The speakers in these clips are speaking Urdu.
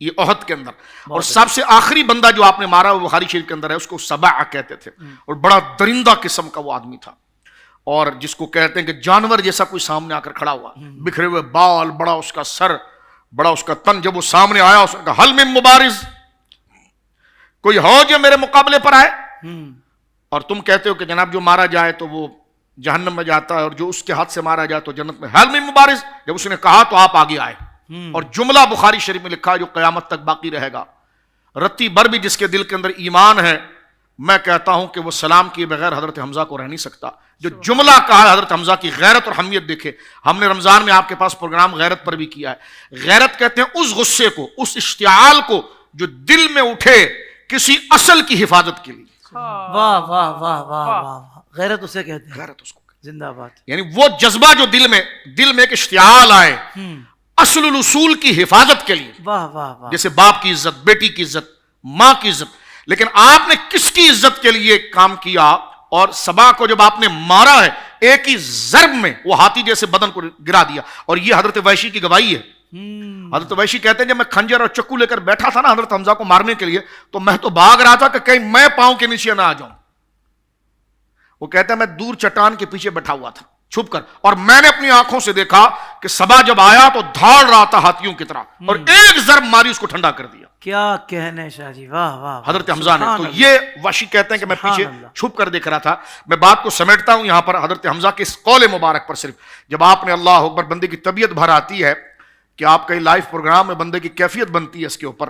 یہ احد کے اندر. اور سب سے آخری بندہ جو آپ نے مارا وہ بخاری شریف کے اندر ہے, اس کو سبع کہتے تھے, اور بڑا درندہ قسم کا وہ آدمی تھا, اور جس کو کہتے ہیں کہ جانور جیسا کوئی سامنے آ کر کھڑا ہوا, بکھرے ہوئے بال, بڑا اس کا سر, بڑا اس کا تن. جب وہ سامنے آیا اس نے کہا حل من مبارز, کوئی ہو جو میرے مقابلے پر آئے. اور تم کہتے ہو کہ جناب جو مارا جائے تو وہ جہنم میں جاتا ہے, اور جو اس کے ہاتھ سے مارا جائے تو جنت میں. حل من مبارز, جب اس نے کہا تو آپ آگے آئے, اور جملہ بخاری شریف میں لکھا جو قیامت تک باقی رہے گا, رتی بر بھی جس کے دل کے اندر ایمان ہے, میں کہتا ہوں کہ وہ سلام کیے بغیر حضرت حمزہ کو رہ نہیں سکتا. جو جملہ کہا ہے حضرت حمزہ کی غیرت اور حمیت دیکھے. ہم نے رمضان میں آپ کے پاس پروگرام غیرت پر بھی کیا ہے. غیرت کہتے ہیں اس غصے کو, اس اشتعال کو جو دل میں اٹھے کسی اصل کی حفاظت کے لیے. واہ واہ واہ واہ واہ, غیرت اسے کہتے ہیں, غیرت اس کو زندہ باد. یعنی وہ جذبہ جو دل میں ایک اشتعال آئے اصل الاصول کی حفاظت کے لیے. واہ واہ واہ, جیسے باپ کی عزت, بیٹی کی عزت, ماں کی عزت. لیکن آپ نے کس کی عزت کے لیے کام کیا؟ اور سبا کو جب آپ نے مارا ہے ایک ہی ضرب میں وہ ہاتھی جیسے بدن کو گرا دیا. اور یہ حضرت وحشی کی گواہی ہے. حضرت وحشی کہتے ہیں جب میں کھنجر اور چکو لے کر بیٹھا تھا نا حضرت حمزہ کو مارنے کے لیے, تو میں تو بھاگ رہا تھا کہ کہیں میں پاؤں کے نیچے نہ آ جاؤں. وہ کہتا ہے میں دور چٹان کے پیچھے بیٹھا ہوا تھا چھپ کر, اور میں نے اپنی آنکھوں سے دیکھا کہ سبا جب آیا تو دھاڑ رہا تھا ہاتھیوں کی طرح, اور ایک ضرب ماری اس کو ٹھنڈا کر دیا. کیا کہنے شاہ جی, واہ واہ حضرت حمزہ نے. تو یہ وحشی کہتے ہیں کہ میں پیچھے چھپ کر دیکھ رہا تھا. میں بات کو سمیٹتا ہوں یہاں پر حضرت حمزہ کے اس قول مبارک پر. صرف جب آپ نے اللہ اکبر, بندے کی طبیعت بھر آتی ہے کہ آپ کا لائیو پروگرام میں بندے کی کیفیت بنتی ہے اس کے اوپر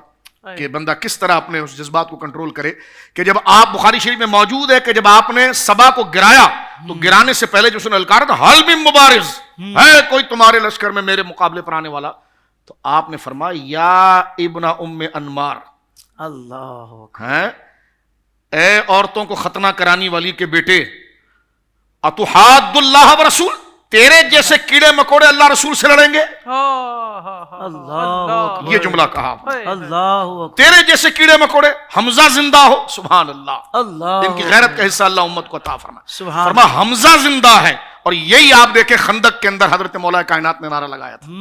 کہ بندہ کس طرح اپنے اس جذبات کو کنٹرول کرے. کہ جب آپ بخاری شریف میں موجود ہے کہ جب آپ نے سبا کو گرایا تو گرانے سے پہلے جو اس نے الکارا تھا حل من مبارز, ہے کوئی تمہارے لشکر میں میرے مقابلے پر آنے والا, تو آپ نے فرمایا یا ابن ام انمار, اللہ ہیں اے عورتوں کو ختنہ کرانی والی کے بیٹے, اتحاد اللہ و رسول, تیرے جیسے کیڑے مکوڑے اللہ رسول سے لڑیں گے. اللہ, یہ جملہ کہا اللہ, تیرے جیسے کیڑے مکوڑے, حمزہ زندہ ہو, سبحان اللہ, اللہ, ان کی غیرت کا حصہ اللہ امت کو عطا فرمائے. سبحان فرما حمزہ زندہ ہے. اور یہی آپ دیکھیں خندق کے اندر حضرت مولا کائنات نے نعرہ لگایا تھا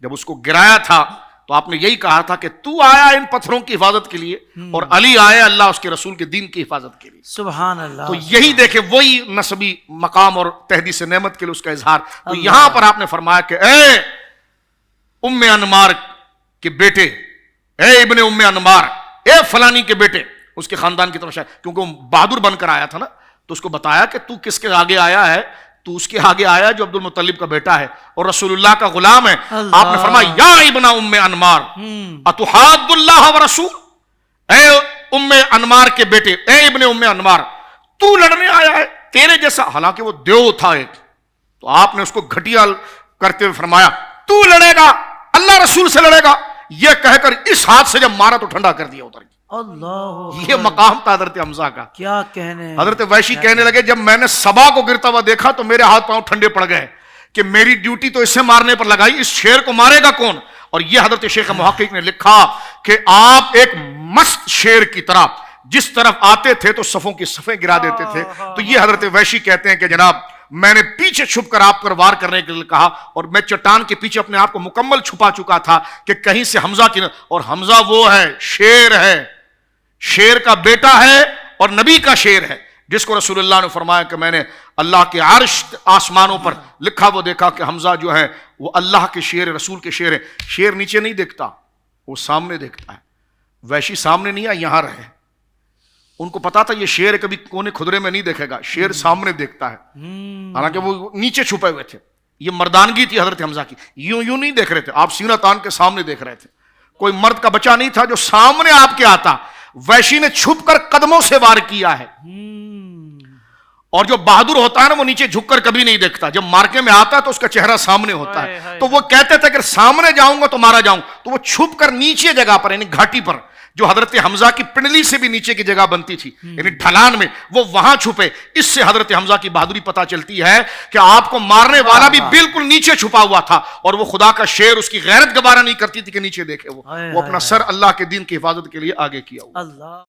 جب اس کو گرایا تھا, تو آپ نے یہی کہا تھا کہ تو آیا ان پتھروں کی حفاظت کے لیے, اور علی آیا اللہ اس کے رسول کے دین کی حفاظت کے لیے. سبحان اللہ. تو یہی دیکھیں وہی نسبی مقام اور تحدیث نعمت کے لیے اس کا اظہار. تو یہاں پر آپ نے فرمایا کہ اے ام انمار کے بیٹے, اے ابن ام انمار, اے فلانی کے بیٹے, اس کے خاندان کی طرف سے, کیونکہ وہ بہادر بن کر آیا تھا نا, تو اس کو بتایا کہ تو کس کے آگے آیا ہے, تو اس کے آگے آیا جو عبد المطلب کا بیٹا ہے اور رسول اللہ کا غلام ہے. آپ نے فرمایا یا ابن ام انمار اتحاد اللہ و رسول, اے ام انمار کے بیٹے, اے ابن ام انمار, تو لڑنے آیا ہے تیرے جیسا, حالانکہ وہ دیو تھا ایک, تو آپ نے اس کو گھٹیا کرتے ہوئے فرمایا تو لڑے گا, اللہ رسول سے لڑے گا, یہ کہہ کر اس ہاتھ سے جب مارا تو ٹھنڈا کر دیا اتر. اللہ, یہ مقام تھا حضرت حمزہ کا. کیا کہنے. حضرت وحشی کہنے لگے جب میں نے سبا کو گرتا ہوا دیکھا تو میرے ہاتھ پاؤں ٹھنڈے پڑ گئے کہ میری ڈیوٹی تو اسے مارنے پر لگائی, اس شیر کو مارے گا کون. اور یہ حضرت شیخ محقق نے لکھا کہ آپ ایک مست شیر کی طرح جس طرف آتے تھے تو صفوں کی صفیں گرا دیتے تھے. تو یہ حضرت وحشی کہتے ہیں کہ جناب میں نے پیچھے چھپ کر آپ پر وار کرنے کے لیے کہا, اور میں چٹان کے پیچھے اپنے آپ کو مکمل چھپا چکا تھا کہ کہیں سے حمزہ کی, اور حمزہ وہ ہے, شیر ہے, شیر کا بیٹا ہے اور نبی کا شیر ہے, جس کو رسول اللہ نے فرمایا کہ میں نے اللہ کے عرش آسمانوں پر لکھا وہ دیکھا کہ حمزہ جو ہے وہ اللہ کے شیر, رسول کے شیر ہے. شیر نیچے نہیں دیکھتا, وہ سامنے دیکھتا ہے. وحشی سامنے نہیں آیا, یہاں رہے. ان کو پتا تھا یہ شیر کبھی کونے خدرے میں نہیں دیکھے گا, شیر سامنے دیکھتا ہے, حالانکہ وہ نیچے چھپے ہوئے تھے. یہ مردانگی تھی حضرت حمزہ کی, یوں یوں نہیں دیکھ رہے تھے, آپ سینہ تان کے سامنے دیکھ رہے تھے. کوئی مرد کا بچہ نہیں تھا جو سامنے آپ کے آتا. وحشی نے چھپ کر قدموں سے وار کیا ہے, اور جو بہادر ہوتا ہے نا وہ نیچے جھک کر کبھی نہیں دیکھتا, جب مارکے میں آتا ہے تو اس کا چہرہ سامنے ہوتا ہے. تو وہ کہتے تھے کہ سامنے جاؤں گا تو مارا جاؤں, تو وہ چھپ کر نیچے جگہ پر یعنی گھاٹی پر جو حضرت حمزہ کی پنڈلی سے بھی نیچے کی جگہ بنتی تھی یعنی ڈھلان میں, وہ وہاں چھپے. اس سے حضرت حمزہ کی بہادری پتا چلتی ہے کہ آپ کو مارنے والا بھی بالکل نیچے چھپا ہوا تھا, اور وہ خدا کا شیر, اس کی غیرت گوارا نہیں کرتی تھی کہ نیچے دیکھے. وہ اپنا سر اللہ کے دین کی حفاظت کے لیے آگے کیا. اللہ